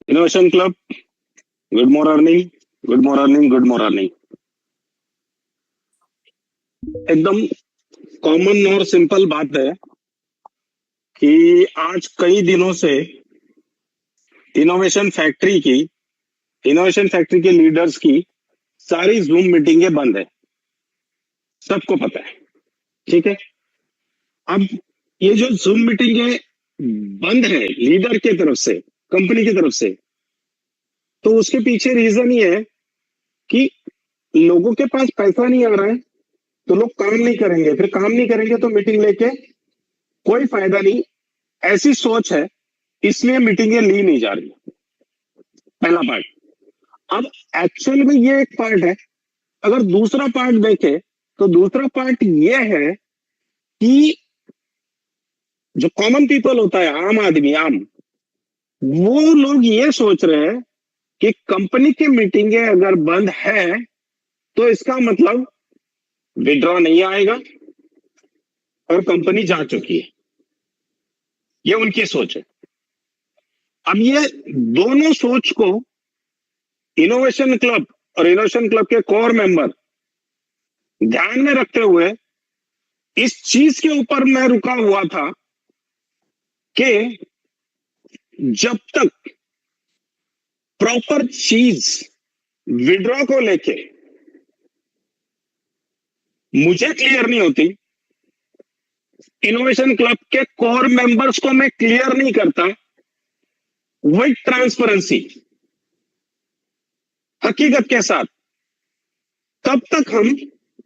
Innovation club, good morning, good morning, good morning. एकदम common और simple बात है कि आज कई दिनों से इनोवेशन फैक्ट्री की इनोवेशन फैक्ट्री के लीडर्स की सारी जूम मीटिंगें बंद है। सबको पता है, ठीक है। अब ये जो जूम मीटिंगें बंद है लीडर की तरफ से, कंपनी की तरफ से, तो उसके पीछे रीजन ये है कि लोगों के पास पैसा नहीं आ रहा है तो लोग काम नहीं करेंगे, फिर काम नहीं करेंगे तो मीटिंग लेके कोई फायदा नहीं, ऐसी सोच है, इसलिए मीटिंगें ली नहीं जा रही। पहला पार्ट। अब एक्चुअल में ये एक पार्ट है। अगर दूसरा पार्ट देखे तो दूसरा पार्ट ये है कि जो कॉमन पीपल होता है, आम आदमी, वो लोग ये सोच रहे हैं कि कंपनी की मीटिंगें अगर बंद है तो इसका मतलब विड्रॉ नहीं आएगा और कंपनी जा चुकी है। ये उनकी सोच है। अब ये दोनों सोच को इनोवेशन क्लब और इनोवेशन क्लब के कोर मेंबर ध्यान में रखते हुए इस चीज के ऊपर मैं रुका हुआ था कि जब तक प्रॉपर चीज विड्रॉ को लेके मुझे क्लियर नहीं होती, इनोवेशन क्लब के कोर मेंबर्स को मैं क्लियर नहीं करता विद ट्रांसपेरेंसी, हकीकत के साथ, तब तक हम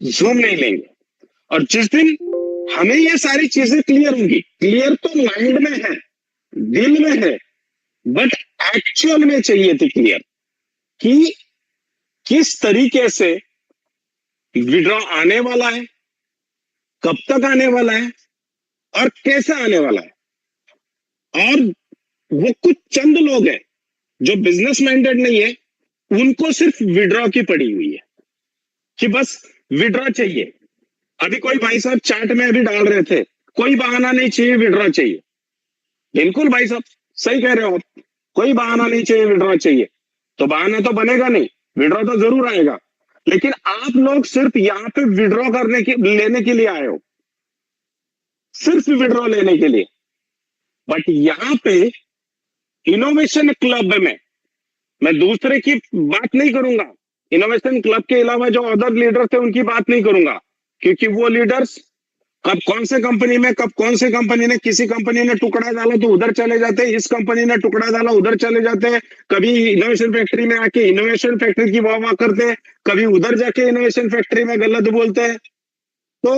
जूम नहीं लेंगे। और जिस दिन हमें ये सारी चीजें क्लियर होंगी, क्लियर तो माइंड में है, दिल में है, बट एक्चुअल में चाहिए थी क्लियर कि किस तरीके से विड्रॉ आने वाला है, कब तक आने वाला है और कैसे आने वाला है। और वो कुछ चंद लोग हैं जो बिजनेस माइंडेड नहीं है, उनको सिर्फ विड्रॉ की पड़ी हुई है कि बस विड्रॉ चाहिए। अभी कोई भाई साहब चैट में अभी डाल रहे थे, कोई बहाना नहीं चाहिए, विड्रॉ चाहिए। बिल्कुल भाई साहब सही कह रहे हो आप, कोई बहाना नहीं चाहिए, विड्रॉ चाहिए। तो बहाना तो बनेगा नहीं, विड्रॉ तो जरूर आएगा। लेकिन आप लोग सिर्फ यहां पे विड्रॉ लेने के लिए आए हो, सिर्फ विड्रॉ लेने के लिए। बट यहां पे इनोवेशन क्लब में मैं दूसरे की बात नहीं करूंगा, इनोवेशन क्लब के अलावा जो अदर लीडर थे उनकी बात नहीं करूंगा, क्योंकि वो लीडर्स कब कौन से कंपनी में, कब कौन से कंपनी ने, किसी कंपनी ने टुकड़ा डाला तो उधर चले जाते, इस कंपनी ने टुकड़ा डाला उधर चले जाते हैं, कभी इनोवेशन फैक्ट्री में आके इनोवेशन फैक्ट्री की वाह वाह करते हैं, कभी उधर जाके इनोवेशन फैक्ट्री में गलत बोलते हैं। तो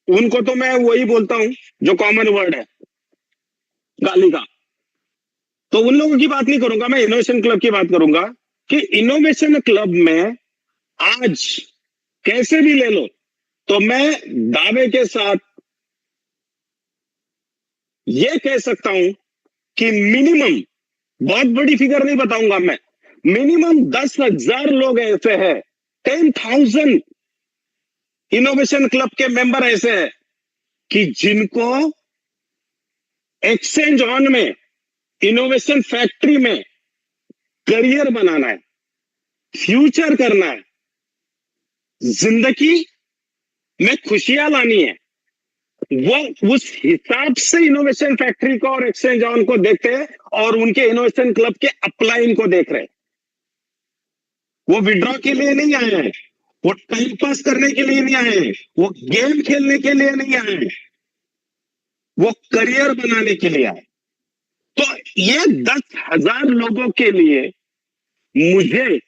उनको तो मैं वही बोलता हूं जो कॉमन वर्ड है, गाली का। तो उन लोगों की बात नहीं करूंगा, मैं इनोवेशन क्लब की बात करूंगा कि इनोवेशन क्लब में आज कैसे भी ले लो तो मैं दावे के साथ यह कह सकता हूं कि मिनिमम, बहुत बड़ी फिगर नहीं बताऊंगा मैं, मिनिमम 10,000 लोग ऐसे हैं, 10,000 इनोवेशन क्लब के मेंबर ऐसे हैं कि जिनको एक्सचेंज ऑन में, इनोवेशन फैक्ट्री में करियर बनाना है, फ्यूचर करना है, जिंदगी में खुशियां लानी है, वो उस हिसाब से इनोवेशन फैक्ट्री को और एक्सचेंज ऑन को देखते हैं और उनके इनोवेशन क्लब के अपलाइन को देख रहे हैं। वो विड्रॉ के लिए नहीं आए हैं, वो टाइम पास करने के लिए नहीं आए हैं, वो गेम खेलने के लिए नहीं आए हैं, वो करियर बनाने के लिए आए। तो ये 10,000 लोगों के लिए मुझे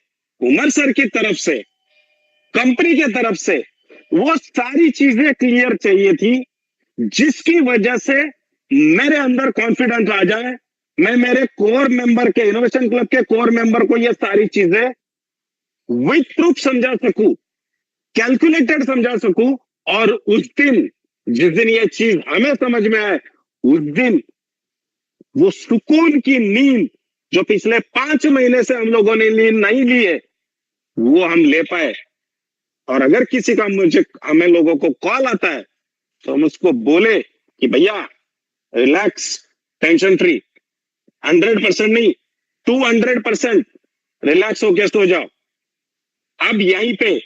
उमर सर की तरफ से, कंपनी की तरफ से वो सारी चीजें क्लियर चाहिए थी जिसकी वजह से मेरे अंदर कॉन्फिडेंस आ जाए, मैं मेरे कोर मेंबर के, इनोवेशन क्लब के कोर मेंबर को ये सारी चीजें विद प्रूफ समझा सकूं, कैलकुलेटेड समझा सकूं। और उस दिन, जिस दिन ये चीज हमें समझ में आए, उस दिन वो सुकून की नींद जो पिछले 5 महीने से हम लोगों ने नींद नहीं ली है, वो हम ले पाए। और अगर किसी का हमें लोगों को कॉल आता है तो हम उसको बोले कि भैया रिलैक्स, टेंशन फ्री, 100% नहीं, 200% रिलैक्स होके सो जाओ। अब यहीं पे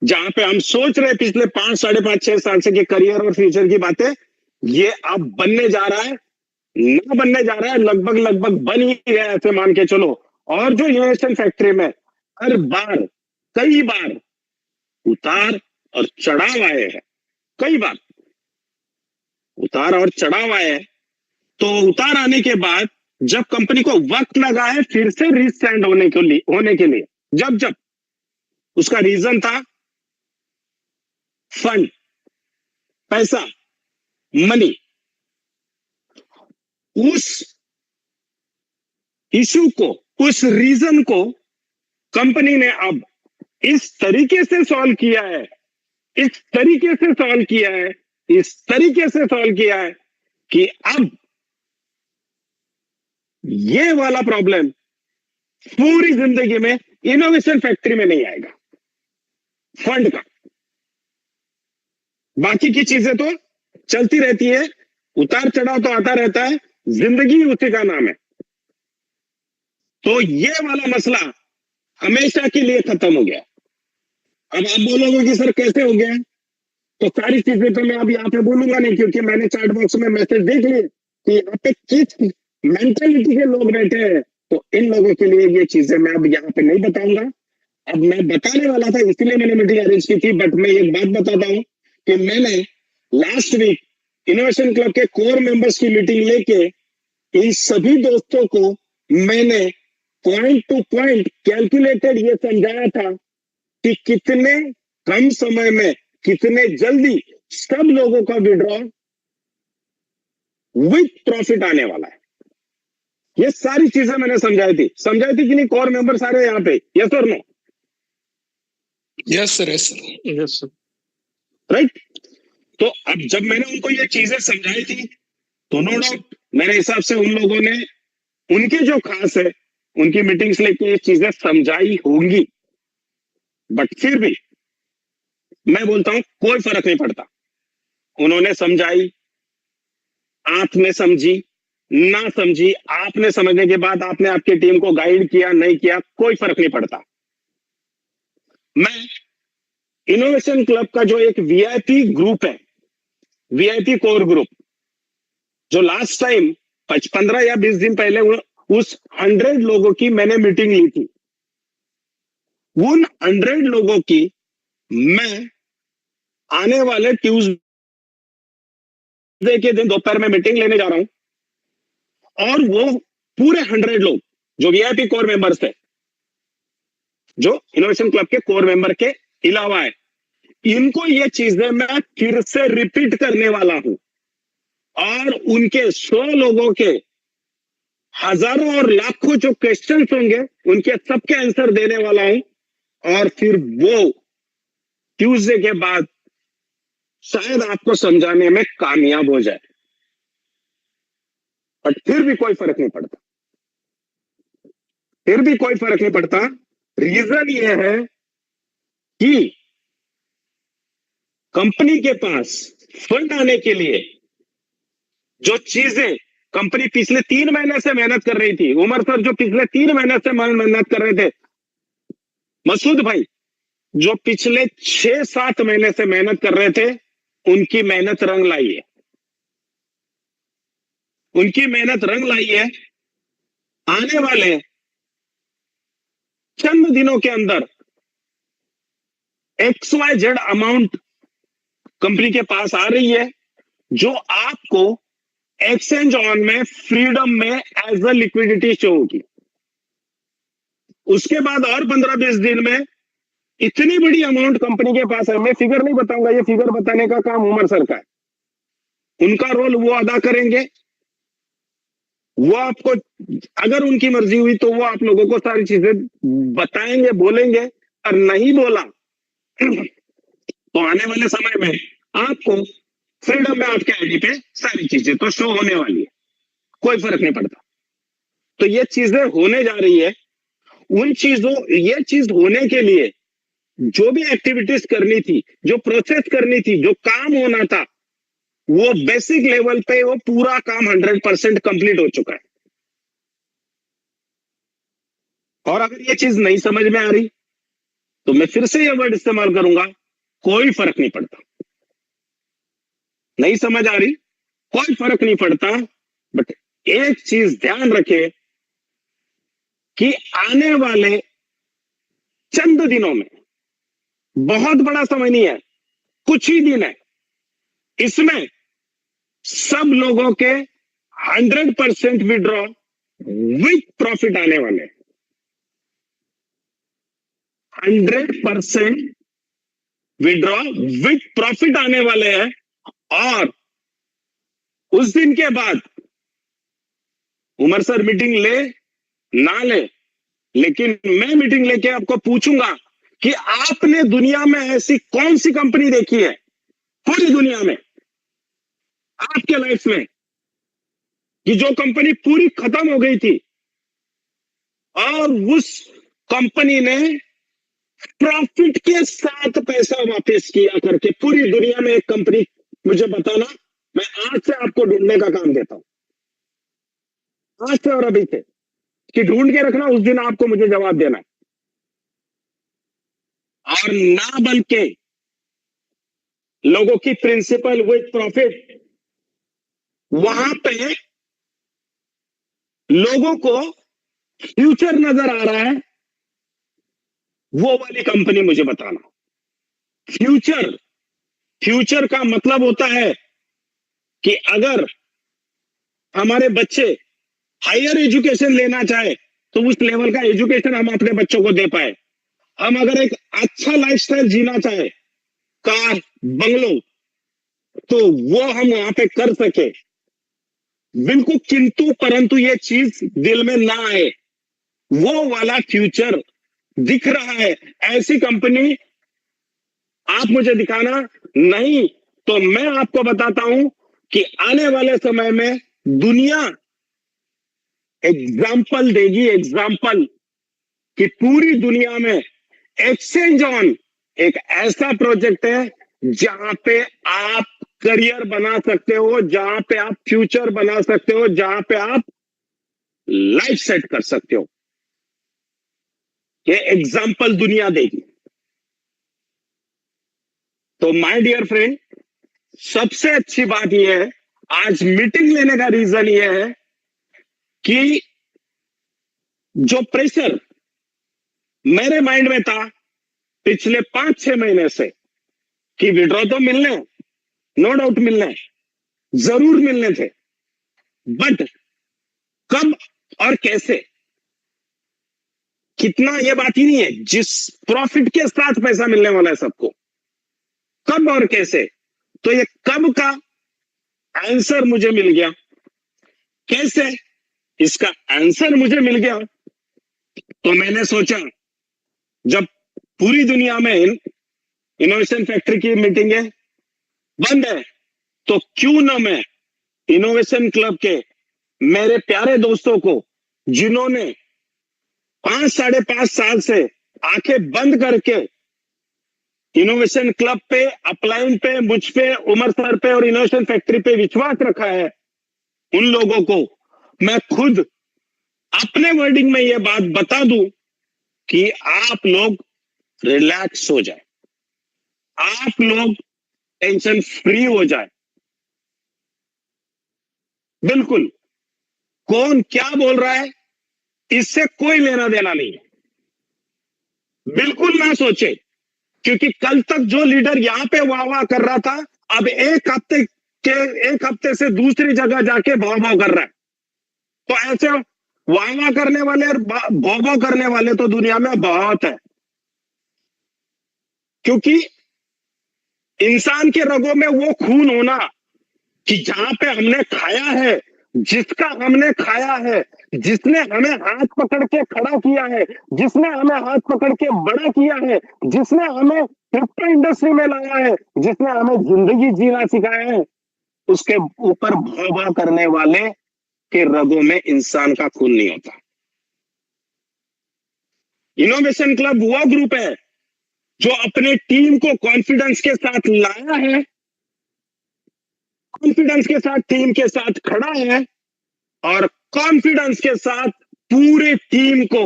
जहां पे हम सोच रहे पिछले 5, 5.5, 6 साल से कि करियर और फ्यूचर की बातें, ये अब बनने जा रहा है, ना बनने जा रहा है, लगभग लगभग बन ही गया है, ऐसे मान के चलो। और जो इनोवेशन फैक्ट्री में हर बार, कई बार उतार और चढ़ाव आए हैं, कई बार उतार और चढ़ाव आए हैं। तो उतार आने के बाद जब कंपनी को वक्त लगा है फिर से रीस्टैंड होने के लिए, जब जब उसका रीजन था फंड, पैसा, मनी, उस इशू को, उस रीजन को कंपनी ने अब इस तरीके से सॉल्व किया है, इस तरीके से सॉल्व किया है, इस तरीके से सॉल्व किया है कि अब ये वाला प्रॉब्लम पूरी जिंदगी में इनोवेशन फैक्ट्री में नहीं आएगा। फंड का, बाकी की चीजें तो चलती रहती है, उतार चढ़ाव तो आता रहता है, जिंदगी उसी का नाम है। तो ये वाला मसला हमेशा के लिए खत्म हो गया। अब आप बोलोगे कि सर कैसे हो गया, तो सारी चीजें तो मैं अब यहाँ पे बोलूंगा नहीं, क्योंकि मैंने चैट बॉक्स में मैसेज देख लिए कि यहाँ पे किस मेंटेलिटी के लोग बैठे हैं, तो इन लोगों के लिए ये चीजें मैं अब यहाँ पे नहीं बताऊंगा। अब मैं बताने वाला था, इसलिए मैंने मीटिंग अरेंज की थी, बट मैं एक बात बताता हूँ कि मैंने लास्ट वीक इनोवेशन क्लब के कोर मेंबर्स की मीटिंग लेके इन सभी दोस्तों को मैंने पॉइंट टू पॉइंट कैलकुलेटेड ये समझाया था कि कितने कम समय में, कितने जल्दी सब लोगों का विड्रॉ विथ प्रॉफिट आने वाला है। ये सारी चीजें मैंने समझाई थी कि नहीं कोर मेंबर सारे यहाँ पे, यस और no? Yes sir, yes sir, yes sir, right. तो अब जब मैंने उनको ये चीजें समझाई थी तो नो डाउट मेरे हिसाब से उन लोगों ने, उनके जो खास है, उनकी मीटिंग्स लेके ये चीजें समझाई होंगी, बट फिर भी मैं बोलता हूं कोई फर्क नहीं पड़ता। उन्होंने समझाई, आपने समझी, ना समझी, आपने समझने के बाद आपने आपकी टीम को गाइड किया, नहीं किया, कोई फर्क नहीं पड़ता। मैं इनोवेशन क्लब का जो एक वीआईपी ग्रुप है, वीआईपी कोर ग्रुप, जो लास्ट टाइम 15 या 20 दिन पहले उस 100 लोगों की मैंने मीटिंग ली थी, उन 100 लोगों की मैं आने वाले ट्यूसडे के दिन दोपहर में मीटिंग लेने जा रहा हूं, और वो पूरे 100 लोग जो वीआईपी कोर मेंबर्स थे, जो इनोवेशन क्लब के कोर मेंबर के अलावा है, इनको ये चीजें मैं फिर से रिपीट करने वाला हूं, और उनके 100 लोगों के हजारों और लाखों जो क्वेश्चंस होंगे उनके सबके आंसर देने वाला हूं, और फिर वो ट्यूसडे के बाद शायद आपको समझाने में कामयाब हो जाए, बट फिर भी कोई फर्क नहीं पड़ता, फिर भी कोई फर्क नहीं पड़ता। रीजन ये है कि कंपनी के पास फंड आने के लिए जो चीजें कंपनी पिछले 3 महीने से मेहनत कर रही थी, उमर सर जो पिछले 3 महीने से मेहनत कर रहे थे, मसूद भाई जो पिछले 6-7 महीने से मेहनत कर रहे थे, उनकी मेहनत रंग लाई है, उनकी मेहनत रंग लाई है। आने वाले चंद दिनों के अंदर XYZ अमाउंट कंपनी के पास आ रही है, जो आपको एक्सचेंज ऑन में फ्रीडम में एज अ लिक्विडिटी शो होगी। उसके बाद और 15-20 दिन में इतनी बड़ी अमाउंट कंपनी के पास है, मैं फिगर नहीं बताऊंगा, ये फिगर बताने का काम उमर सर का है, उनका रोल वो अदा करेंगे। वो आपको, अगर उनकी मर्जी हुई तो वो आप लोगों को सारी चीजें बताएंगे, बोलेंगे, और नहीं बोला तो आने वाले समय में आपको फ्रीडम में आपके आईडी पे सारी चीजें तो शो होने वाली है, कोई फर्क नहीं पड़ता। तो ये चीजें होने जा रही है, उन चीजों, ये चीज होने के लिए जो भी एक्टिविटीज करनी थी, जो प्रोसेस करनी थी, जो काम होना था, वो बेसिक लेवल पे वो पूरा काम 100% कंप्लीट हो चुका है। और अगर ये चीज नहीं समझ में आ रही तो मैं फिर से ये वर्ड इस्तेमाल करूंगा, कोई फर्क नहीं पड़ता। नहीं समझ आ रही, कोई फर्क नहीं पड़ता। बट एक चीज ध्यान रखे कि आने वाले चंद दिनों में, बहुत बड़ा समय नहीं है, कुछ ही दिन है, इसमें सब लोगों के 100% विड्रॉ विथ प्रॉफिट आने वाले, 100% विड्रॉ विथ प्रॉफिट आने वाले हैं। और उस दिन के बाद उमर सर मीटिंग ले ना ले, लेकिन मैं मीटिंग लेके आपको पूछूंगा कि आपने दुनिया में ऐसी कौन सी कंपनी देखी है पूरी दुनिया में आपके लाइफ में कि जो कंपनी पूरी खत्म हो गई थी और उस कंपनी ने प्रॉफिट के साथ पैसा वापस किया करके? पूरी दुनिया में एक कंपनी मुझे बताना, मैं आज से आपको ढूंढने का काम देता हूं, आज से और अभी से, कि ढूंढ के रखना, उस दिन आपको मुझे जवाब देना है। और ना बल्कि लोगों की प्रिंसिपल विथ प्रॉफिट, वहां पे लोगों को फ्यूचर नजर आ रहा है, वो वाली कंपनी मुझे बताना। फ्यूचर, फ्यूचर का मतलब होता है कि अगर हमारे बच्चे हायर एजुकेशन लेना चाहे तो उस लेवल का एजुकेशन हम अपने बच्चों को दे पाए। हम अगर एक अच्छा लाइफस्टाइल जीना चाहे, कार, बंगलो, तो वो हम वहां पे कर सके। बिल्कुल, किंतु परंतु ये चीज दिल में ना आए, वो वाला फ्यूचर दिख रहा है, ऐसी कंपनी आप मुझे दिखाना। नहीं तो मैं आपको बताता हूं कि आने वाले समय में दुनिया एग्जाम्पल देगी, एग्जाम्पल, कि पूरी दुनिया में एक्सचेंज ऑन एक ऐसा प्रोजेक्ट है जहां पे आप करियर बना सकते हो, जहां पे आप फ्यूचर बना सकते हो, जहां पे आप लाइफ सेट कर सकते हो। ये एग्जाम्पल दुनिया देगी। तो माय डियर फ्रेंड, सबसे अच्छी बात यह है, आज मीटिंग लेने का रीजन यह है कि जो प्रेशर मेरे माइंड में था पिछले 5-6 महीने से कि विड्रॉ तो मिलने, नो डाउट मिलने, जरूर मिलने थे, बट कब और कैसे, कितना, ये बात ही नहीं है। जिस प्रॉफिट के साथ पैसा मिलने वाला है सबको, कब और कैसे, तो ये कब का आंसर मुझे मिल गया, कैसे इसका आंसर मुझे मिल गया। तो मैंने सोचा, जब पूरी दुनिया में इनोवेशन फैक्ट्री की मीटिंगें बंद है, तो क्यों ना मैं इनोवेशन क्लब के मेरे प्यारे दोस्तों को, जिन्होंने 5-5.5 साल से आंखें बंद करके इनोवेशन क्लब पे, अपलाइन पे, मुझ पे, उमर सर पे और इनोवेशन फैक्ट्री पे विश्वास रखा है, उन लोगों को मैं खुद अपने वर्डिंग में यह बात बता दूं कि आप लोग रिलैक्स हो जाए, आप लोग टेंशन फ्री हो जाए। बिल्कुल, कौन क्या बोल रहा है इससे कोई लेना देना नहीं है, बिल्कुल ना सोचे। क्योंकि कल तक जो लीडर यहां पे वाह वाह कर रहा था, अब एक हफ्ते से दूसरी जगह जाके भाव भाव कर रहा है। तो ऐसे वाह वाह करने वाले और भाव भाव करने वाले तो दुनिया में बहुत है। क्योंकि इंसान के रगों में वो खून होना कि जहां पे हमने खाया है, जिसका हमने खाया है, जिसने हमें हाथ पकड़ के खड़ा किया है, जिसने हमें हाथ पकड़ के बड़ा किया है, जिसने हमें क्रिप्टो इंडस्ट्री में लाया है, जिसने हमें जिंदगी जीना सिखाया है, उसके ऊपर भाव भाव करने वाले के रगों में इंसान का खून नहीं होता। इनोवेशन क्लब वो ग्रुप है जो अपने टीम को कॉन्फिडेंस के साथ लाया है, कॉन्फिडेंस के साथ टीम के साथ खड़ा है, और कॉन्फिडेंस के साथ पूरी टीम को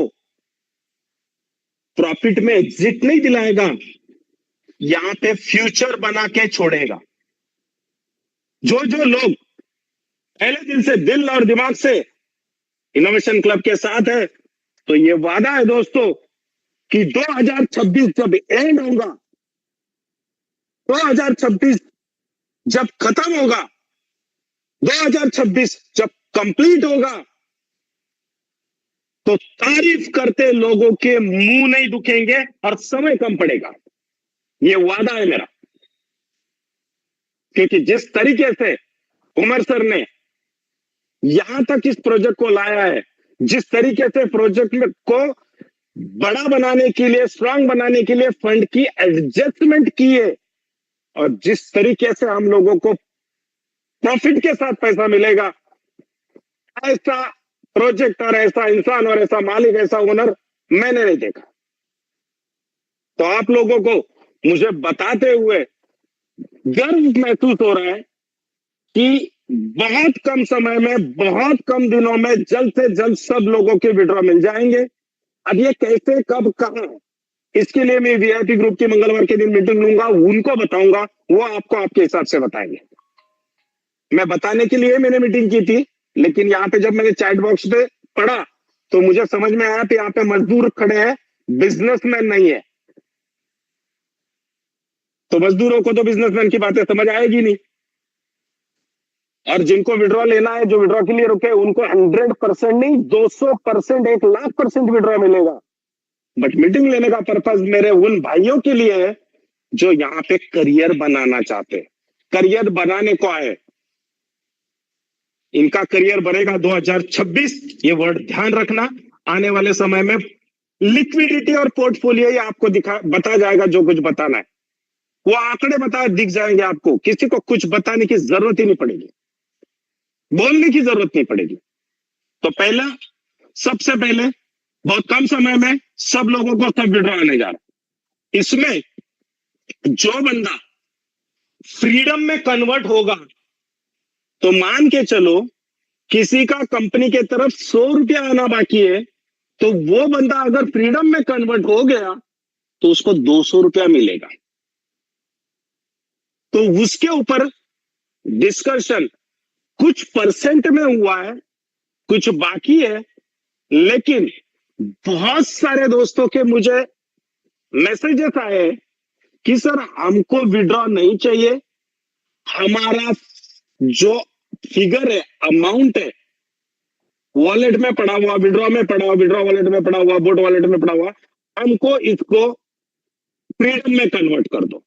प्रॉफिट में एग्जिट नहीं दिलाएगा, यहां पे फ्यूचर बना के छोड़ेगा। जो जो लोग पहले दिन से दिल और दिमाग से इनोवेशन क्लब के साथ है, तो ये वादा है दोस्तों कि 2026 जब एंड होगा, 2026 जब खत्म होगा, 2026 जब कंप्लीट होगा, तो तारीफ करते लोगों के मुंह नहीं दुखेंगे और समय कम पड़ेगा। ये वादा है मेरा। क्योंकि जिस तरीके से उमर सर ने यहां तक इस प्रोजेक्ट को लाया है, जिस तरीके से प्रोजेक्ट को बड़ा बनाने के लिए, स्ट्रांग बनाने के लिए फंड की एडजस्टमेंट की है, और जिस तरीके से हम लोगों को प्रॉफिट के साथ पैसा मिलेगा, ऐसा प्रोजेक्ट और ऐसा इंसान और ऐसा मालिक, ऐसा ओनर मैंने नहीं देखा। तो आप लोगों को मुझे बताते हुए गर्व महसूस हो रहा है कि बहुत कम समय में, बहुत कम दिनों में जल्द से जल्द सब लोगों के विड्रॉ मिल जाएंगे। अब ये कैसे, कब, कहां, इसके लिए मैं वीआईपी ग्रुप की मंगलवार के दिन मीटिंग लूंगा, उनको बताऊंगा, वो आपको आपके हिसाब से बताएंगे। मैं बताने के लिए मैंने मीटिंग की थी, लेकिन यहाँ पे जब मैंने चैट बॉक्स पे पढ़ा तो मुझे समझ में आया कि यहाँ पे मजदूर खड़े हैं, बिजनेसमैन नहीं है। तो मजदूरों को तो बिजनेसमैन की बातें समझ आएगी नहीं, और जिनको विड्रॉ लेना है, जो विड्रॉ के लिए रुके, उनको 100% नहीं, 200%, 1,00,000% विड्रॉ मिलेगा। बट मीटिंग लेने का पर्पज मेरे उन भाइयों के लिए है जो यहाँ पे करियर बनाना चाहते हैं, करियर बनाने को आए। इनका करियर बनेगा 2026, ये वर्ड ध्यान रखना। आने वाले समय में लिक्विडिटी और पोर्टफोलियो ही आपको बता जाएगा, जो कुछ बताना है वो आंकड़े दिख जाएंगे आपको। किसी को कुछ बताने की जरूरत ही नहीं पड़ेगी, बोलने की जरूरत नहीं पड़ेगी। तो पहला, सबसे पहले बहुत कम समय में सब लोगों को सब विड्रॉ आने जा रहा। इसमें जो बंदा फ्रीडम में कन्वर्ट होगा, तो मान के चलो किसी का कंपनी के तरफ 100 रुपया आना बाकी है, तो वो बंदा अगर फ्रीडम में कन्वर्ट हो गया तो उसको 200 रुपया मिलेगा। तो उसके ऊपर डिस्कशन कुछ परसेंट में हुआ है, कुछ बाकी है, लेकिन बहुत सारे दोस्तों के मुझे मैसेजेस आए कि सर हमको विड्रॉ नहीं चाहिए, हमारा जो फिगर है, अमाउंट है, वॉलेट में पड़ा हुआ, विड्रॉ में पड़ा हुआ, विड्रॉ वॉलेट में पड़ा हुआ, बोट वॉलेट में पड़ा हुआ, हमको इसको फ्रीडम में कन्वर्ट कर दो।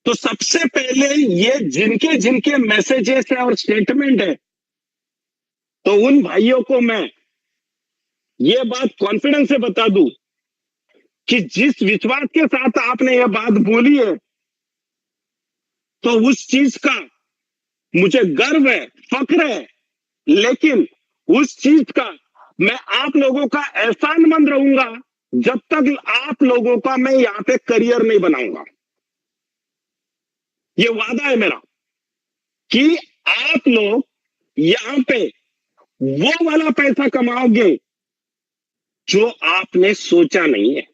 तो सबसे पहले ये जिनके जिनके मैसेजेस है और स्टेटमेंट है, तो उन भाइयों को मैं ये बात कॉन्फिडेंस से बता दूं कि जिस विश्वास के साथ आपने ये बात बोली है, तो उस चीज का मुझे गर्व है, फक्र है, लेकिन उस चीज का मैं आप लोगों का एहसानमंद रहूंगा जब तक आप लोगों का मैं यहां पे करियर नहीं बनाऊंगा। ये वादा है मेरा कि आप लोग यहां पे वो वाला पैसा कमाओगे जो आपने सोचा नहीं है,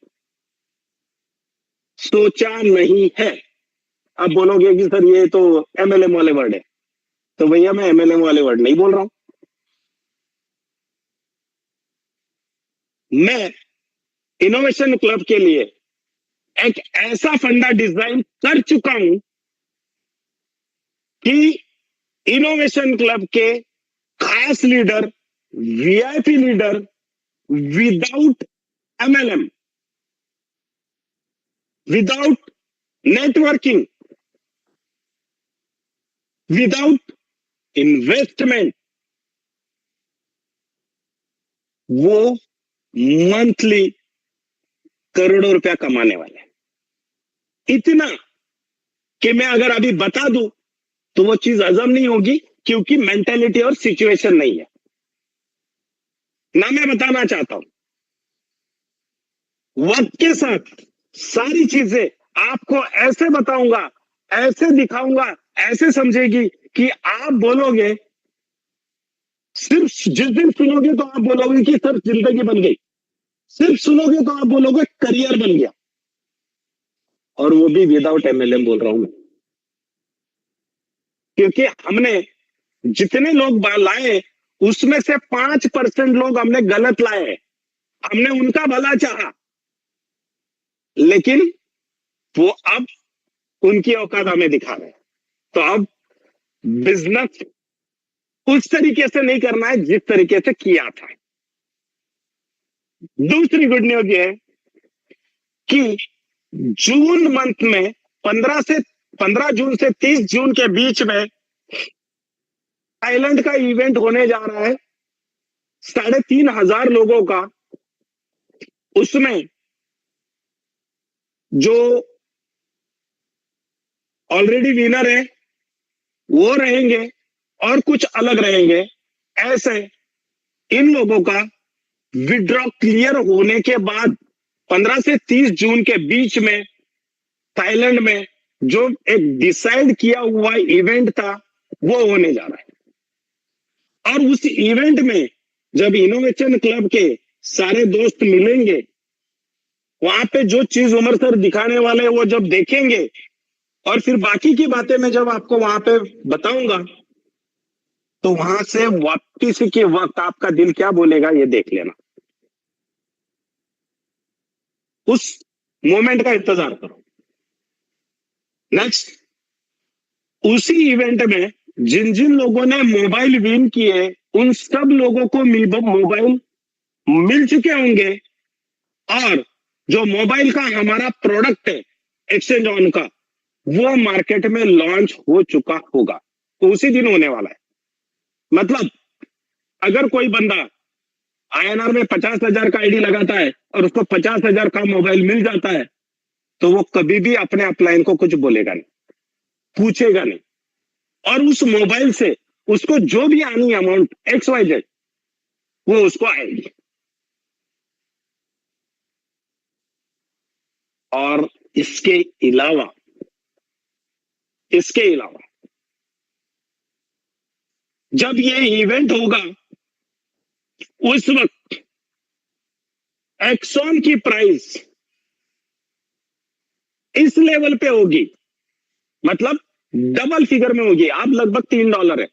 सोचा नहीं है। अब बोलोगे कि सर ये तो एमएलएम वाले वर्ड है, तो भैया मैं एमएलएम वाले वर्ड नहीं बोल रहा हूं। मैं इनोवेशन क्लब के लिए एक ऐसा फंडा डिजाइन कर चुका हूं कि इनोवेशन क्लब के खास leader, VIP leader, without MLM, without networking, without investment, वो मंथली करोड़ों रुपया कमाने वाले हैं। इतना कि मैं अगर अभी बता दूं तो वो चीज हजम नहीं होगी, क्योंकि मेंटालिटी और सिचुएशन नहीं है ना। मैं बताना चाहता हूं, वक्त के साथ सारी चीजें आपको ऐसे बताऊंगा, ऐसे दिखाऊंगा, ऐसे समझेगी कि आप बोलोगे, सिर्फ जिस दिन सुनोगे तो आप बोलोगे कि सर जिंदगी बन गई। सिर्फ सुनोगे तो आप बोलोगे करियर बन गया, और वो भी विदाउट एमएलएम बोल रहा हूं मैं। क्योंकि हमने जितने लोग लाए उसमें से 5% लोग हमने गलत लाए, हमने उनका भला चाहा, लेकिन वो अब उनकी औकात हमें दिखा रहे हैं। तो अब बिजनेस उस तरीके से नहीं करना है जिस तरीके से किया था। दूसरी गुड न्यूज ये है कि जून मंथ में 15 जून से 30 जून के बीच में थाईलैंड का इवेंट होने जा रहा है, 3,500 लोगों का। उसमें जो ऑलरेडी विनर है वो रहेंगे और कुछ अलग रहेंगे। ऐसे इन लोगों का विड्रॉ क्लियर होने के बाद 15 से 30 जून के बीच में थाईलैंड में जो एक डिसाइड किया हुआ इवेंट था वो होने जा रहा है। और उस इवेंट में जब इनोवेशन क्लब के सारे दोस्त मिलेंगे, वहां पे जो चीज उमर सर दिखाने वाले हैं वो जब देखेंगे, और फिर बाकी की बातें मैं जब आपको वहां पे बताऊंगा, तो वहां से वापस के वक्त आपका दिल क्या बोलेगा ये देख लेना। उस मोमेंट का इंतजार करो। नेक्स्ट, उसी इवेंट में जिन जिन लोगों ने मोबाइल विन किए उन सब लोगों को मोबाइल मिल चुके होंगे, और जो मोबाइल का हमारा प्रोडक्ट है एक्सचेंज ऑन का, वो मार्केट में लॉन्च हो चुका होगा। तो उसी दिन होने वाला है। मतलब अगर कोई बंदा INR में 50,000 का आईडी लगाता है और उसको 50,000 का मोबाइल मिल जाता है, तो वो कभी भी अपने अपलाइन को कुछ बोलेगा नहीं, पूछेगा नहीं, और उस मोबाइल से उसको जो भी आनी अमाउंट XYZ वो उसको आएगी। और इसके अलावा जब ये इवेंट होगा उस वक्त एक्सॉन की प्राइस इस लेवल पे होगी, मतलब डबल फिगर में होगी। आप लगभग $3 है,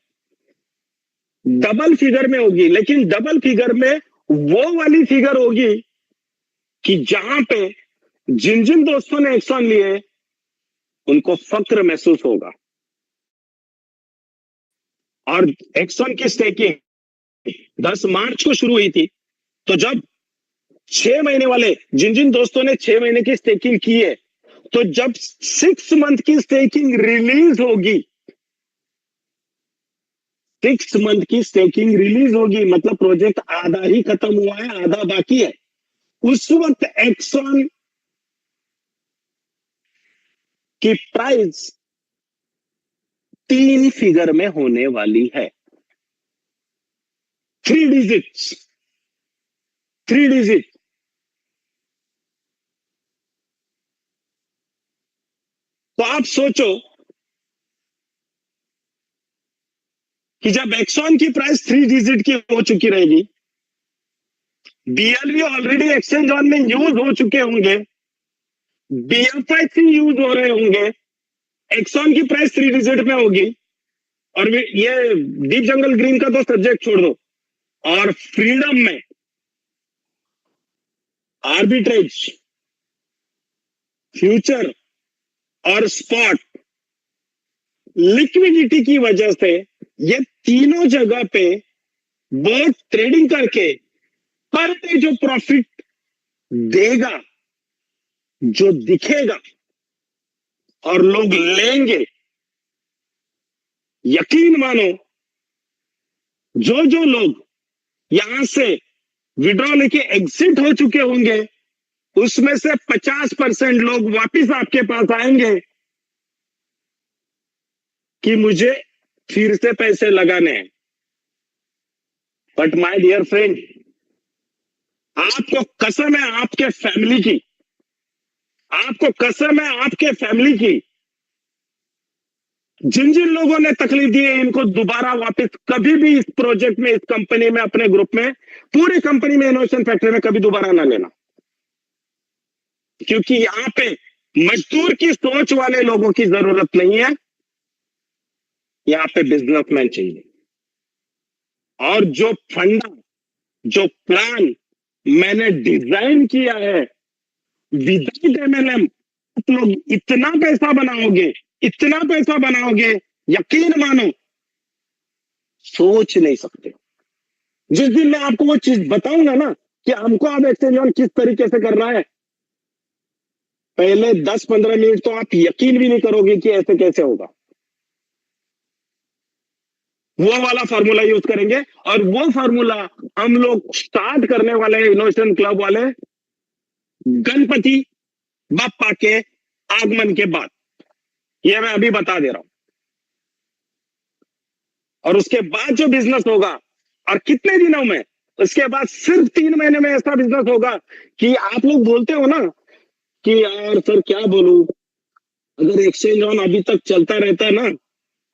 डबल फिगर में होगी। लेकिन डबल फिगर में वो वाली फिगर होगी कि जहां पे जिन जिन दोस्तों ने एक्सॉन लिए उनको फक्र महसूस होगा। और एक्सॉन की स्टेकिंग 10 मार्च को शुरू हुई थी, तो जब 6 महीने वाले जिन जिन दोस्तों ने 6 महीने की स्टेकिंग की है, तो जब 6 मंथ की स्टेकिंग रिलीज होगी, 6 मंथ की स्टेकिंग रिलीज होगी, मतलब प्रोजेक्ट आधा ही खत्म हुआ है, आधा बाकी है। उस वक्त एक्सॉन की प्राइस 3 फिगर में होने वाली है। 3 डिजिट। तो आप सोचो कि जब एक्सॉन की प्राइस 3 डिजिट की हो चुकी रहेगी, BLV ऑलरेडी एक्सचेंज ऑन में यूज हो चुके होंगे, BFIC यूज हो रहे होंगे, एक्सॉन की प्राइस 3 डिजिट में होगी, और ये डीप जंगल ग्रीन का तो सब्जेक्ट छोड़ दो, और फ्रीडम में आर्बिट्रेज, फ्यूचर और स्पॉट लिक्विडिटी की वजह से ये तीनों जगह पे बहुत ट्रेडिंग करके पर डे जो प्रॉफिट देगा, जो दिखेगा और लोग लेंगे, यकीन मानो जो लोग यहां से विड्रॉ लेके एग्जिट हो चुके होंगे उसमें से 50% लोग वापस आपके पास आएंगे कि मुझे फिर से पैसे लगाने हैं। बट माय डियर फ्रेंड, आपको कसम है आपके फैमिली की, आपको कसम है आपके फैमिली की, जिन जिन लोगों ने तकलीफ दी है इनको दोबारा वापस कभी भी इस प्रोजेक्ट में, इस कंपनी में, अपने ग्रुप में पूरी कंपनी में, इनोवेशन फैक्ट्री में कभी दोबारा ना लेना, क्योंकि यहां पे मजदूर की सोच वाले लोगों की जरूरत नहीं है, यहां पे बिजनेसमैन चाहिए। और जो फंडा, जो प्लान मैंने डिजाइन किया है विदाउट एमएलएम, आप लोग इतना पैसा बनाओगे, इतना पैसा बनाओगे, यकीन मानो सोच नहीं सकते। जिस दिन मैं आपको वो चीज बताऊंगा ना कि हमको अब एक्सचेंज ऑन किस तरीके से करना है, पहले 10-15 मिनट तो आप यकीन भी नहीं करोगे कि ऐसे कैसे होगा। वो वाला फॉर्मूला यूज करेंगे, और वो फॉर्मूला हम लोग स्टार्ट करने वाले हैं इनोवेशन क्लब वाले गणपति बप्पा के आगमन के बाद। ये मैं अभी बता दे रहा हूं। और उसके बाद जो बिजनेस होगा, और कितने दिनों में, उसके बाद सिर्फ 3 महीने में ऐसा बिजनेस होगा कि आप लोग बोलते हो ना कि यार सर क्या बोलूं, अगर एक्सचेंज ऑन अभी तक चलता रहता ना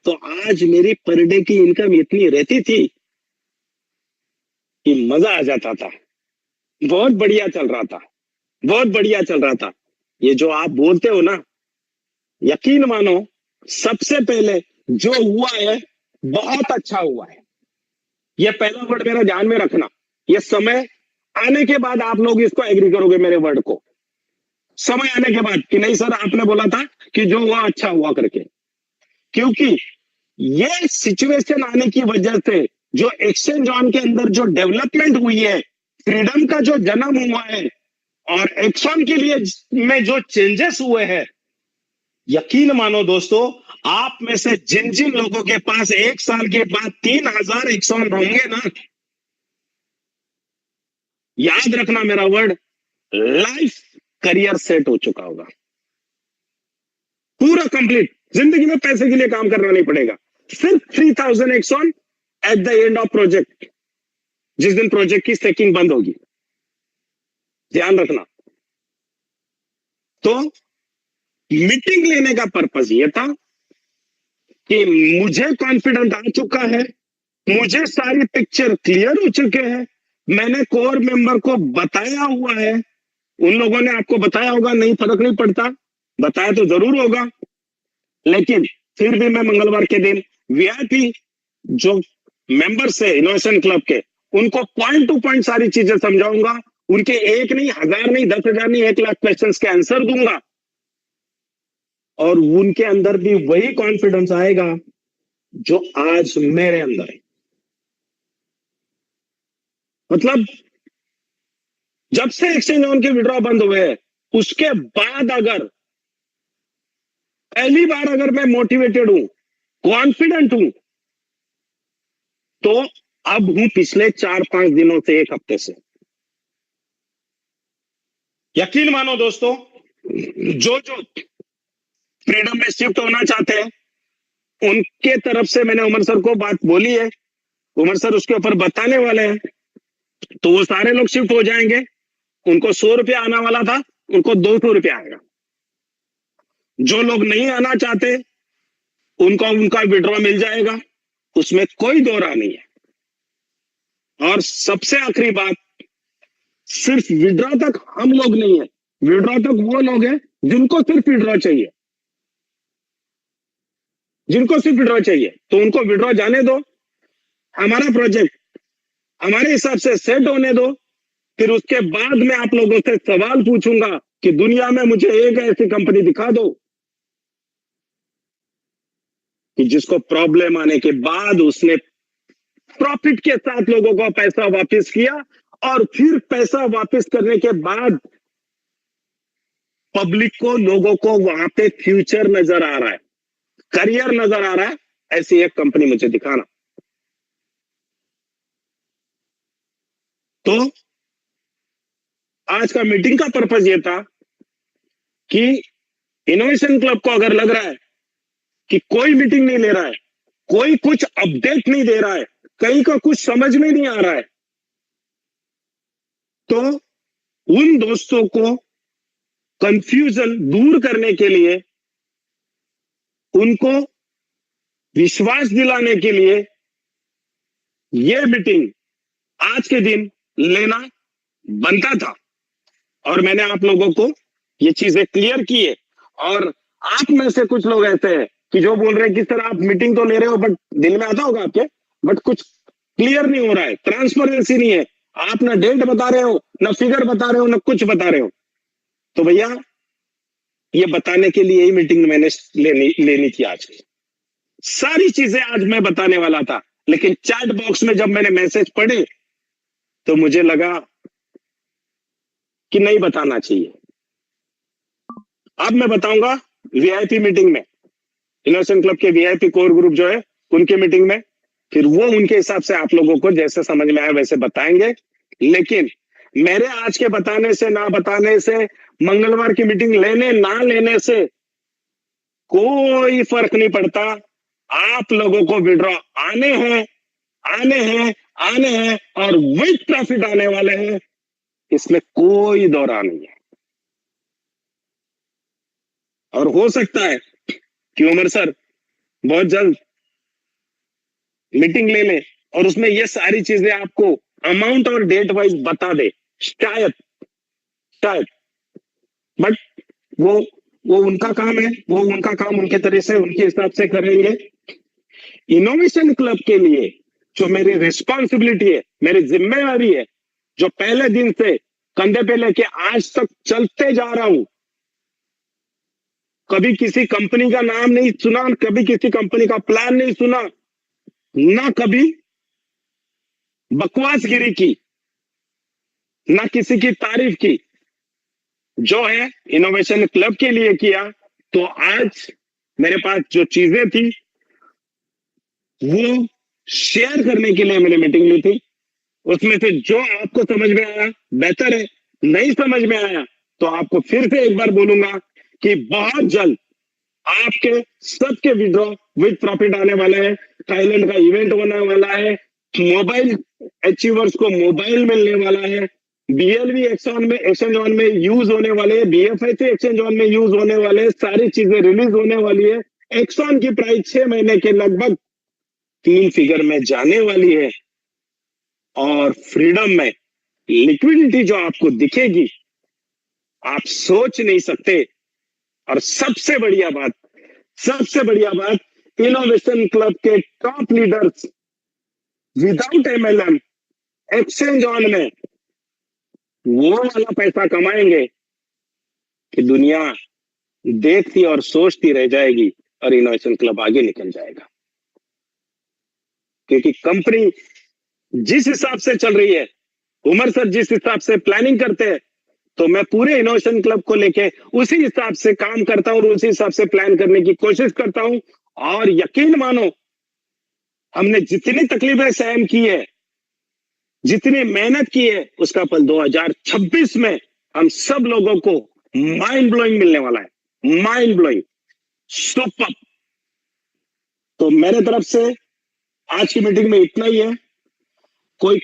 तो आज मेरी पर डे की इनकम इतनी रहती थी कि मजा आ जाता था, बहुत बढ़िया चल रहा था, बहुत बढ़िया चल रहा था। ये जो आप बोलते हो ना, यकीन मानो सबसे पहले जो हुआ है बहुत अच्छा हुआ है। ये पहला वर्ड मेरा ध्यान में रखना, ये समय आने के बाद आप लोग इसको एग्री करोगे मेरे वर्ड को, समय आने के बाद कि नहीं सर आपने बोला था कि जो हुआ अच्छा हुआ करके। क्योंकि ये सिचुएशन आने की वजह से जो एक्सचेंज ऑन के अंदर जो डेवलपमेंट हुई है, फ्रीडम का जो जन्म हुआ है, और एक्सॉन के लिए में जो चेंजेस हुए हैं, यकीन मानो दोस्तों, आप में से जिन जिन लोगों के पास 1 साल के बाद 3000 एक्सॉन होंगे ना, याद रखना मेरा वर्ड, लाइफ करियर सेट हो चुका होगा, पूरा कंप्लीट। जिंदगी में पैसे के लिए काम करना नहीं पड़ेगा, सिर्फ 3000 actions at the end of project, जिस दिन प्रोजेक्ट की स्टेकिंग बंद होगी, ध्यान रखना। तो मीटिंग लेने का पर्पस यह था कि मुझे कॉन्फिडेंट आ चुका है, मुझे सारी पिक्चर क्लियर हो चुके हैं, मैंने कोर मेंबर को बताया हुआ है, उन लोगों ने आपको बताया होगा, नहीं फर्क नहीं पड़ता, बताया तो जरूर होगा, लेकिन फिर भी मैं मंगलवार के दिन वीआईपी जो मेंबर्स है इनोवेशन क्लब के, उनको पॉइंट टू पॉइंट सारी चीजें समझाऊंगा, उनके 1 नहीं, 1000 नहीं, 10,000 नहीं, 1,00,000 क्वेश्चंस के आंसर दूंगा, और उनके अंदर भी वही कॉन्फिडेंस आएगा जो आज मेरे अंदर है। मतलब जब से एक्सचेंज ऑन के विड्रॉ बंद हुए हैं, उसके बाद अगर पहली बार अगर मैं मोटिवेटेड हूं, कॉन्फिडेंट हूं, तो अब हूं पिछले 4-5 दिनों से, 1 हफ्ते से। यकीन मानो दोस्तों, जो जो फ्रीडम में शिफ्ट होना चाहते हैं, उनके तरफ से मैंने उमर सर को बात बोली है, उमर सर उसके ऊपर बताने वाले हैं, तो वो सारे लोग शिफ्ट हो जाएंगे। उनको 100 रुपया आना वाला था, उनको 200 रुपया आएगा। जो लोग नहीं आना चाहते उनको उनका विड्रॉ मिल जाएगा, उसमें कोई दो राय नहीं है। और सबसे आखिरी बात, सिर्फ विड्रॉ तक हम लोग नहीं है, विड्रॉ तक वो लोग हैं जिनको सिर्फ विड्रॉ चाहिए, जिनको सिर्फ विड्रॉ चाहिए, तो उनको विड्रॉ जाने दो, हमारा प्रोजेक्ट हमारे हिसाब से सेट होने दो, फिर उसके बाद में आप लोगों से सवाल पूछूंगा कि दुनिया में मुझे एक ऐसी कंपनी दिखा दो कि जिसको प्रॉब्लम आने के बाद उसने प्रॉफिट के साथ लोगों को पैसा वापस किया, और फिर पैसा वापस करने के बाद पब्लिक को, लोगों को वहां पे फ्यूचर नजर आ रहा है, करियर नजर आ रहा है, ऐसी एक कंपनी मुझे दिखाना। तो आज का मीटिंग का पर्पस यह था कि इनोवेशन क्लब को अगर लग रहा है कि कोई मीटिंग नहीं ले रहा है, कोई कुछ अपडेट नहीं दे रहा है, कहीं का कुछ समझ में नहीं आ रहा है, तो उन दोस्तों को कंफ्यूजन दूर करने के लिए, उनको विश्वास दिलाने के लिए, यह मीटिंग आज के दिन लेना बनता था, और मैंने आप लोगों को ये चीजें क्लियर की है। और आप में से कुछ लोग ऐसे हैं कि जो बोल रहे हैं कि सर आप मीटिंग तो ले रहे हो, बट दिल में आता होगा आपके, बट कुछ क्लियर नहीं हो रहा है, ट्रांसपेरेंसी नहीं है, आप ना डेट बता रहे हो, ना फिगर बता रहे हो, ना कुछ बता रहे हो। तो भैया ये बताने के लिए ही मीटिंग मैंने लेनी थी आज की। सारी चीजें आज मैं बताने वाला था, लेकिन चैट बॉक्स में जब मैंने मैसेज पढ़े तो मुझे लगा कि नहीं बताना चाहिए। अब मैं बताऊंगा वीआईपी मीटिंग में, इनोवेशन क्लब के वीआईपी कोर ग्रुप जो है उनके मीटिंग में, फिर वो उनके हिसाब से आप लोगों को जैसे समझ में आए वैसे बताएंगे। लेकिन मेरे आज के बताने से ना बताने से, मंगलवार की मीटिंग लेने ना लेने से कोई फर्क नहीं पड़ता। आप लोगों को विड्रॉ आने हैं, आने हैं, आने हैं, और विद प्रॉफिट आने वाले हैं, इसमें कोई दौरा नहीं है। और हो सकता है कि उमर सर बहुत जल्द मीटिंग ले ले और उसमें ये सारी चीजें आपको अमाउंट और डेट वाइज बता दे, शायद शायद, बट वो वो उनका काम है, वो उनका काम उनके तरह से उनके हिसाब से करेंगे। इनोवेशन क्लब के लिए जो मेरी रिस्पॉन्सिबिलिटी है, मेरी जिम्मेवारी है, जो पहले दिन से कंधे पे लेके आज तक चलते जा रहा हूं, कभी किसी कंपनी का नाम नहीं सुना, कभी किसी कंपनी का प्लान नहीं सुना, ना कभी बकवासगिरी की, ना किसी की तारीफ की, जो है इनोवेशन क्लब के लिए किया। तो आज मेरे पास जो चीजें थी वो शेयर करने के लिए मैंने मीटिंग ली थी। उसमें से जो आपको समझ में आया बेहतर है, नहीं समझ में आया तो आपको फिर से एक बार बोलूंगा कि बहुत जल्द आपके सबके विड्रॉ विद प्रॉफिट आने वाले हैं। थाईलैंड का इवेंट होने वाला है, मोबाइल अचीवर्स को मोबाइल मिलने वाला है, बीएलवी एक्सचेंज ऑन में यूज होने वाले हैं, बीएफआईसी एक्सचेंज ऑन में यूज होने वाले हैं, सारी चीजें रिलीज होने वाली है। एक्सॉन की प्राइस 6 महीने के लगभग 3 फिगर में जाने वाली है, और फ्रीडम में लिक्विडिटी जो आपको दिखेगी आप सोच नहीं सकते। और सबसे बढ़िया बात, इनोवेशन क्लब के top leaders without MLM exchange on में वो वाला पैसा कमाएंगे कि दुनिया देखती और सोचती रह जाएगी और इनोवेशन क्लब आगे निकल जाएगा। क्योंकि कंपनी जिस हिसाब से चल रही है, उमर सर जिस हिसाब से प्लानिंग करते हैं, तो मैं पूरे इनोवेशन क्लब को लेके उसी हिसाब से काम करता हूं और उसी हिसाब से प्लान करने की कोशिश करता हूं। और यकीन मानो, हमने जितनी तकलीफें सहन की है, जितनी मेहनत की है, उसका फल 2026 में हम सब लोगों को माइंड ब्लोइंग मिलने वाला है, माइंड ब्लोइंग, सुपर। तो मेरे तरफ से आज की मीटिंग में इतना ही है। कोई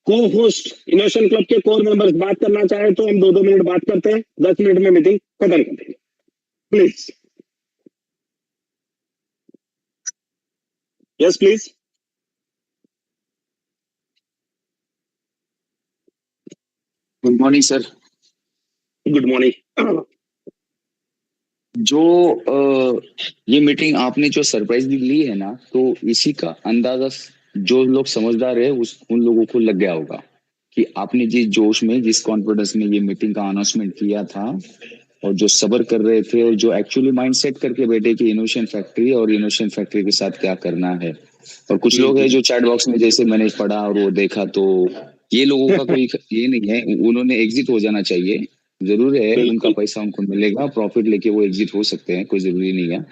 को होस्ट इनोवेशन क्लब के कोर मेंबर्स बात करना चाहे तो हम 2-2 मिनट बात करते हैं, 10 मिनट में मीटिंग खत्म कर देंगे, please. Yes please. Good morning sir. Good morning. जो ये मीटिंग आपने जो सरप्राइज ली है ना, तो इसी का अंदाजा जो लोग समझदार है उन लोगों को लग गया होगा कि आपने जिस जोश में, जिस कॉन्फिडेंस में ये मीटिंग का अनाउंसमेंट किया था, और जो सब्र कर रहे थे, और जो एक्चुअली माइंड सेट करके बैठे कि इनोवेशन फैक्ट्री और इनोवेशन फैक्ट्री के साथ क्या करना है। और कुछ लोग हैं जो चैट बॉक्स में, जैसे मैंने पढ़ा और वो देखा, तो ये लोगों का कोई ये नहीं है, उन्होंने एग्जिट हो जाना चाहिए। जरूर है उनका पैसा उनको मिलेगा, प्रॉफिट लेके वो एग्जिट हो सकते हैं, कोई जरूरी नहीं है।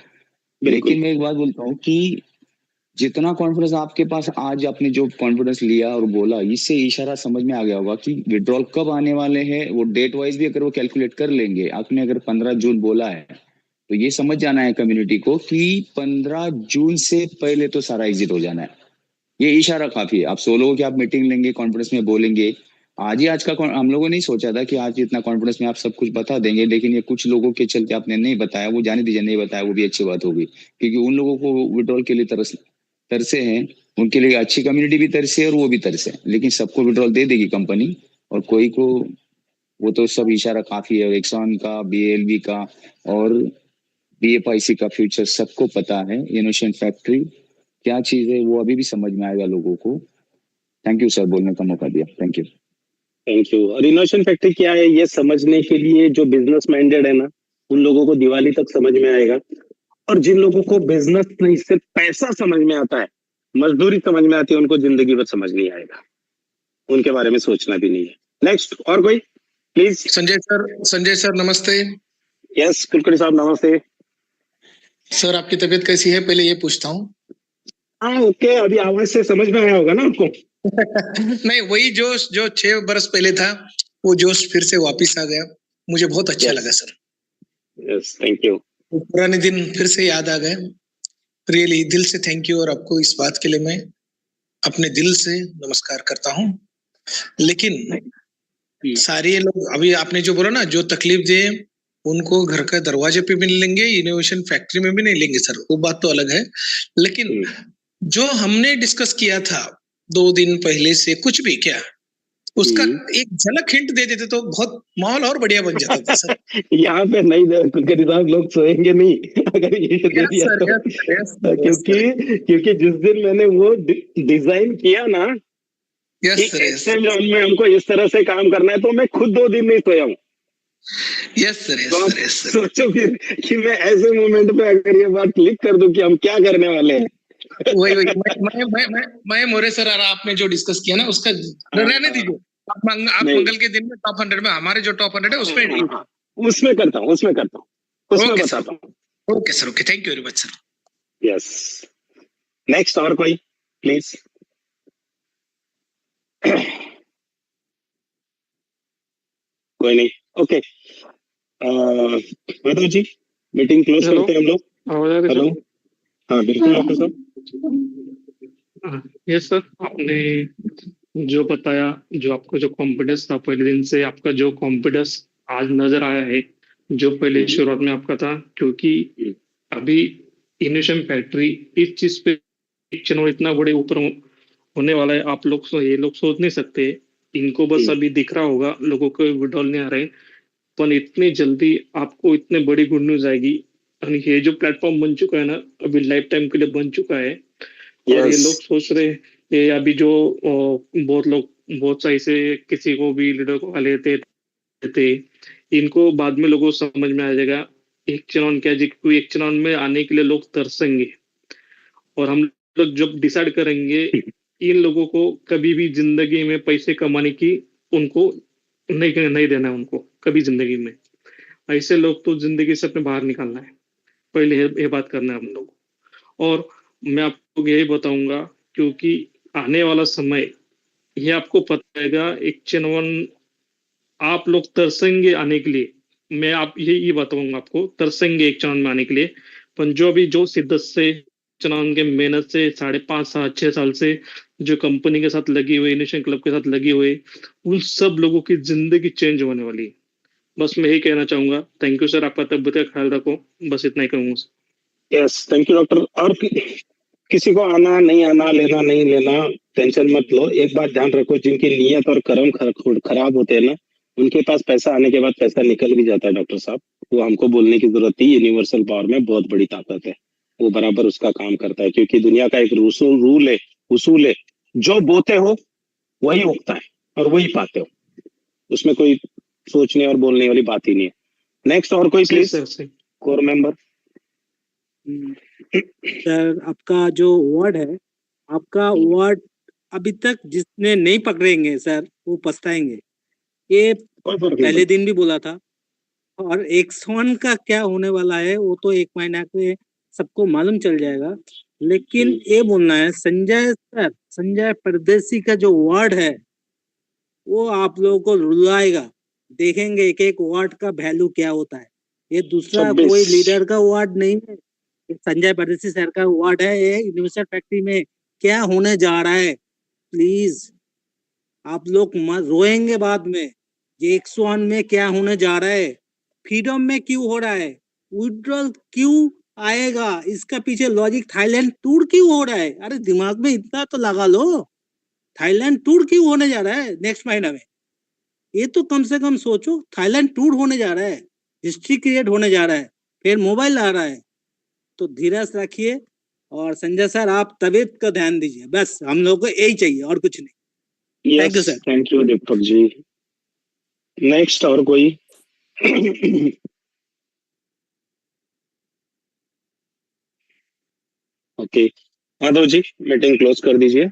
लेकिन मैं एक बात बोलता हूँ कि जितना कॉन्फिडेंस आपके पास आज, आपने जो कॉन्फिडेंस लिया और बोला, इससे इशारा समझ में आ गया होगा कि विड्रॉल कब आने वाले हैं। वो डेट वाइज भी अगर वो कैलकुलेट कर लेंगे, आपने अगर 15 जून बोला है, तो ये समझ जाना है कम्युनिटी को कि 15 जून से पहले तो सारा एग्जिट हो जाना है। ये इशारा काफी है। आप 16 को कि आप मीटिंग लेंगे, कॉन्फिडेंस में बोलेंगे। आज का हम लोगों ने सोचा था कि आज इतना कॉन्फिडेंस में आप सब कुछ बता देंगे, लेकिन ये कुछ लोगों के चलते आपने नहीं बताया। वो जाने दीजिए, नहीं बताया, वो भी अच्छी बात होगी, क्योंकि उन लोगों को विड्रॉल के लिए तरसे हैं उनके लिए अच्छी कम्युनिटी भी तरसे और वो भी तरसे, लेकिन सबको विड्रॉल दे देगी कंपनी और कोई को वो तो सब इशारा काफी है। एक्सॉन का, बीएलबी का और बीएफआईसी का फ्यूचर सबको पता है। इनोवेशन फैक्ट्री क्या चीज है वो अभी भी समझ में आएगा लोगों को। थैंक यू सर, बोलने का मौका दिया, थैंक यू। Thank you. और इनोवेशन फैक्ट्री क्या है ये समझने के लिए जो बिजनेस माइंडेड है ना, उन लोगों को दिवाली तक समझ में आएगा। और जिन लोगों को बिजनेस नहीं सिर्फ पैसा समझ में आता है, मजदूरी समझ में आती है, उनको जिंदगी भर समझ नहीं आएगा, उनके बारे में सोचना भी नहीं है। नेक्स्ट और कोई प्लीज। संजय सर नमस्ते। यस कुलकर्णी साहब नमस्ते। सर आपकी तबीयत कैसी है, पहले ये पूछता हूँ। हाँ ओके, अभी आवाज से समझ में आया होगा ना आपको। नहीं, वही जोश जो 6 बरस पहले था, वो जोश फिर से वापिस आ गया, मुझे बहुत अच्छा लगा सर। Yes thank you. पुराने दिन फिर से याद आ गए, रियली दिल से थैंक यू। और आपको इस बात के लिए मैं अपने दिल से नमस्कार करता हूँ। लेकिन सारे लोग अभी आपने जो बोला ना, जो तकलीफ दिए उनको घर का दरवाजे पे भी नहीं लेंगे, इनोवेशन फैक्ट्री में भी नहीं लेंगे सर, वो बात तो अलग है। लेकिन जो हमने डिस्कस किया था 2 दिन पहले से कुछ भी क्या, उसका एक झलक हिंट दे देते तो बहुत माहौल और बढ़िया बन जाता था सर। यहाँ पे नहीं कुलकर्णी साहब, लोग सोएंगे नहीं अगर ये दे दिया तो। क्योंकि जिस दिन मैंने वो डिजाइन किया ना, एक्सेल में हमको इस तरह से काम करना है, तो मैं खुद 2 दिन नहीं सोया हूँ। Yes sir. सोचो फिर कि मैं ऐसे मोमेंट पे अगर ये बात क्लिक कर दूं कि हम क्या करने वाले हैं। वही मैं मोरे सर, आपने जो डिस्कस किया ना उसका रहने दीजिए। आप मंगल के दिन में टॉप 100 में, हमारे जो टॉप 100 है उसमें करता हूँ उसमें बताता हूँ। Okay sir, okay, thank you very much sir. Yes next और कोई प्लीज। कोई नहीं, okay. Madhav ji meeting close करते हैं हम लोग। हेलो, हाँ बिल्कुल डॉक्टर साहब। यस सर, आपने जो बताया, जो आपको जो कॉन्फिडेंस था पहले दिन से, आपका जो कॉन्फिडेंस आज नजर आया है, जो पहले शुरुआत में आपका था, क्योंकि अभी इनोवेशन फैक्ट्री इस चीज पे चैनल इतना बड़े ऊपर होने वाला है, आप लोग ये लोग सोच नहीं सकते। इनको बस अभी दिख रहा होगा, लोगों को विड्रॉल नहीं आ रहे, पर इतनी जल्दी आपको इतने बड़ी गुड न्यूज आएगी। और ये जो प्लेटफॉर्म बन चुका है ना, अभी लाइफ टाइम के लिए बन चुका है। और ये लोग सोच रहे हैं, अभी जो बहुत सही से किसी को भी लीडर को लेते थे, इनको बाद में लोगों को समझ में आ जाएगा एक चुनाव क्या जी, कोई एक चुनाव में आने के लिए लोग तरसेंगे। और हम लोग जब डिसाइड करेंगे इन लोगों को कभी भी जिंदगी में पैसे कमाने की उनको नहीं देना है, उनको कभी जिंदगी में। ऐसे लोग तो जिंदगी से अपने बाहर निकालना है, पहले ये बात करना है हम लोग। और मैं आपको यही बताऊंगा, क्योंकि आने वाला समय ये आपको पता रहेगा, एक चैनवन आप लोग तरसेंगे आने के लिए। मैं आप ये बताऊंगा आपको, तरसेंगे एक चैनल में आने के लिए। पर जो अभी जो शिद्दत से चैनल के मेहनत से 5.5 6 साल से जो कंपनी के साथ लगी हुई, इनोवेशन क्लब के साथ लगी हुई, उन सब लोगों की जिंदगी चेंज होने वाली है। बस मैं यही कहना चाहूंगा। थैंक यू सर, आपका तबियत का ख्याल रखो, बस इतना ही कहूंगा। Yes thank you doctor. और किसी को आना नहीं आना, लेना नहीं लेना, टेंशन मत लो। एक बात ध्यान रखो, जिनकी नीयत और कर्म खराब होते हैं ना, उनके पास पैसा आने के बाद पैसा निकल भी जाता है डॉक्टर साहब। वो हमको बोलने की जरूरत नहीं, यूनिवर्सल पावर में बहुत बड़ी ताकत है, वो बराबर उसका काम करता है। क्योंकि दुनिया का एक उसूल है, जो बोते हो वही उगता है और वही पाते हो, उसमें कोई सोचने और बोलने वाली बात ही नहीं है। नेक्स्ट और कोई प्लीज कोर मेंबर। सर आपका जो वर्ड है, आपका वर्ड अभी तक जिसने नहीं पकड़ेंगे सर वो पछताएंगे। ये पहले दिन भी बोला था, और एक्स1 का क्या होने वाला है वो तो 1 महीना के सबको मालूम चल जाएगा। लेकिन ये बोलना है संजय परदेसी का जो वर्ड है वो आप लोगों को रुलाएगा। देखेंगे एक एक वर्ड का वैल्यू क्या होता है। ये दूसरा कोई लीडर का वर्ड नहीं है, संजय परदेसी सर का वर्ड है। ये इनोवेशन फैक्ट्री में क्या होने जा रहा है, प्लीज आप लोग रोएंगे बाद में। ये एक्स1 में क्या होने जा रहा है, फ्रीडम में क्यों हो रहा है, विड्रॉल क्यों आएगा। इसका पीछे लॉजिक थाईलैंड टूर क्यों हो रहा है? अरे दिमाग में इतना तो लगा लो, थाईलैंड टूर क्यों होने जा रहा है नेक्स्ट महीना में? ये तो कम से कम सोचो, थाईलैंड टूर होने जा रहा है, हिस्ट्री क्रिएट होने जा रहा है, फिर मोबाइल आ रहा है। तो धीरज रखिए और संजय सर आप तबीयत का ध्यान दीजिए, बस हम लोग को यही चाहिए और कुछ नहीं। Thank you, sir. Thank you Deepak ji. Next और कोई? Okay, Madhav ji meeting close कर दीजिए।